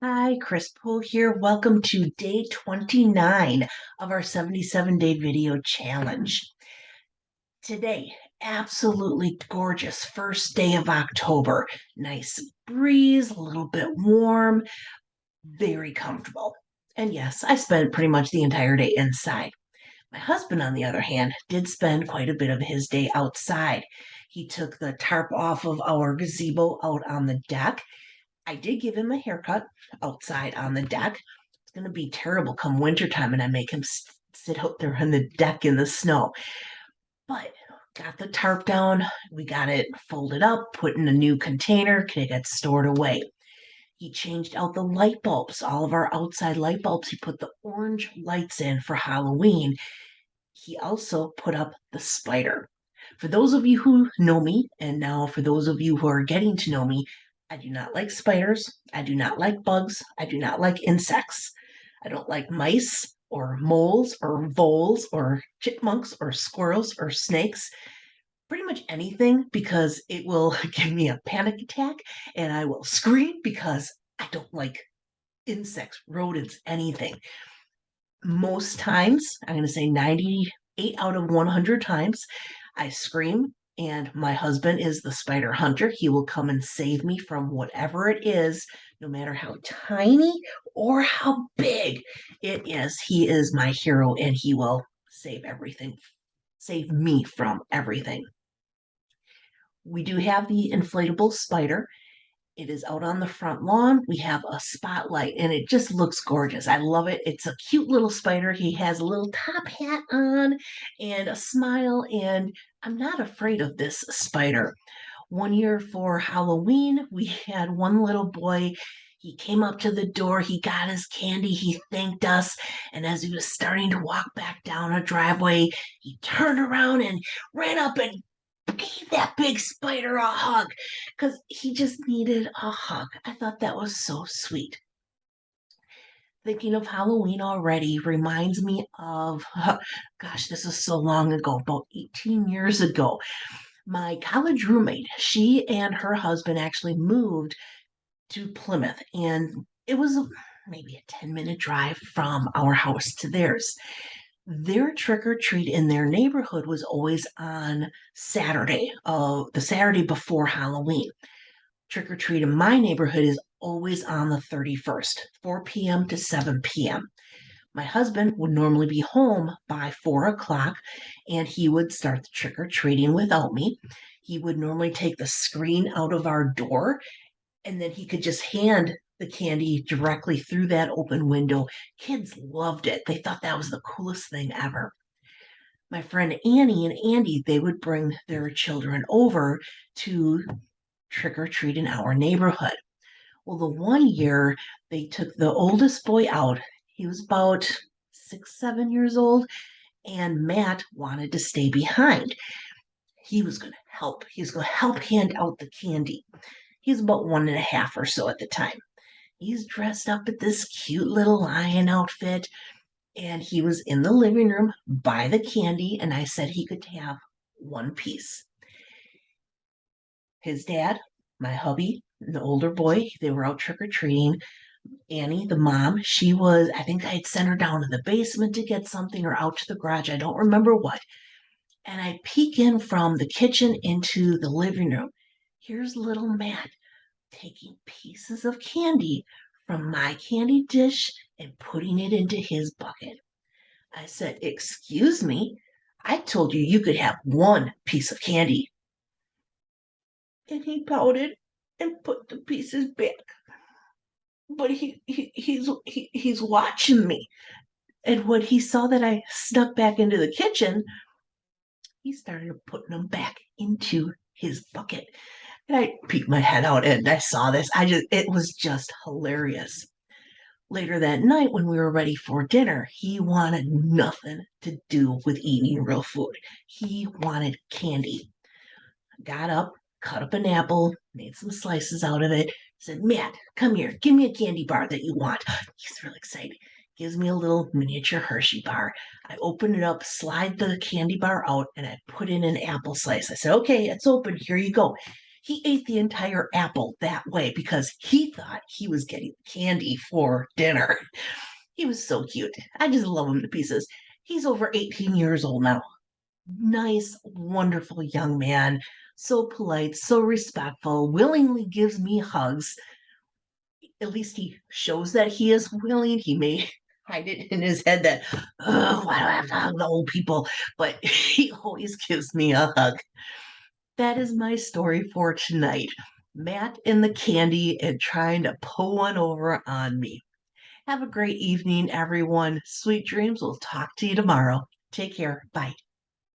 Hi, Chris Poole here. Welcome to day 29 of our 77-day video challenge. Today, absolutely gorgeous first day of October. Nice breeze, a little bit warm, very comfortable. And yes, I spent pretty much the entire day inside. My husband, on the other hand, did spend quite a bit of his day outside. He took the tarp off of our gazebo out on the deck. I did give him a haircut outside on the deck. It's going to be terrible come wintertime, and I make him sit out there on the deck in the snow. But got the tarp down. We got it folded up, put in a new container, it got stored away. He changed out the light bulbs, all of our outside light bulbs. He put the orange lights in for Halloween. He also put up the spider. For those of you who know me, and now for those of you who are getting to know me, I do not like spiders. I do not like bugs. I do not like insects. I don't like mice or moles or voles or chipmunks or squirrels or snakes. Pretty much anything because it will give me a panic attack and I will scream because I don't like insects, rodents, anything. Most times, I'm going to say 98 out of 100 times, I scream, and my husband is the spider hunter. He will come and save me from whatever it is, no matter how tiny or how big it is. He is my hero, and he will save everything, save me from everything. We do have the inflatable spider. It is out on the front lawn. We have a spotlight and it just looks gorgeous. I love it. It's a cute little spider. He has a little top hat on and a smile, and I'm not afraid of this spider. One year for Halloween, we had one little boy. He came up to the door, he got his candy, he thanked us, and as he was starting to walk back down a driveway, he turned around and ran up and gave that big spider a hug because he just needed a hug. I thought that was so sweet. Thinking of Halloween already reminds me of, gosh, this is so long ago, about 18 years ago. My college roommate, she and her husband actually moved to Plymouth, and it was maybe a 10-minute drive from our house to theirs. Their trick or treat in their neighborhood was always on Saturday, the Saturday before Halloween. Trick or treat in my neighborhood is always on the 31st, 4 p.m. to 7 p.m. My husband would normally be home by 4 o'clock and he would start the trick or treating without me. He would normally take the screen out of our door and then he could just hand the candy directly through that open window. Kids loved it. They thought that was the coolest thing ever. My friend Annie and Andy, they would bring their children over to trick or treat in our neighborhood. Well, the one year they took the oldest boy out, he was about 6, 7 years old, and Matt wanted to stay behind. He was going to help. He was going to help hand out the candy. He was about 1.5 or so at the time. He's dressed up at this cute little lion outfit, and he was in the living room by the candy, and I said he could have one piece. His dad, my hubby, the older boy, they were out trick or treating. Annie, the mom, she was, I think I'd sent her down to the basement to get something or out to the garage. I don't remember what. And I peek in from the kitchen into the living room. Here's little Matt taking pieces of candy from my candy dish and putting it into his bucket. I said, "Excuse me, I told you you could have one piece of candy." And he pouted and put the pieces back. But he's watching me. And when he saw that I snuck back into the kitchen, he started putting them back into his bucket. And I peeked my head out and I saw this. It was just hilarious. Later that night, when we were ready for dinner, he wanted nothing to do with eating real food. He wanted candy. Got up, cut up an apple, made some slices out of it, said, "Matt, come here, give me a candy bar that you want." He's real excited. Gives me a little miniature Hershey bar. I open it up, slide the candy bar out, and I put in an apple slice. I said, "Okay, it's open. Here you go." He ate the entire apple that way because he thought he was getting candy for dinner. He was so cute. I just love him to pieces. He's over 18 years old now. Nice, wonderful young man. So polite, so respectful, willingly gives me hugs. At least he shows that he is willing. He may hide it in his head that, oh, why do I have to hug the old people? But he always gives me a hug. That is my story for tonight. Matt and the candy and trying to pull one over on me. Have a great evening, everyone. Sweet dreams. We'll talk to you tomorrow. Take care. Bye.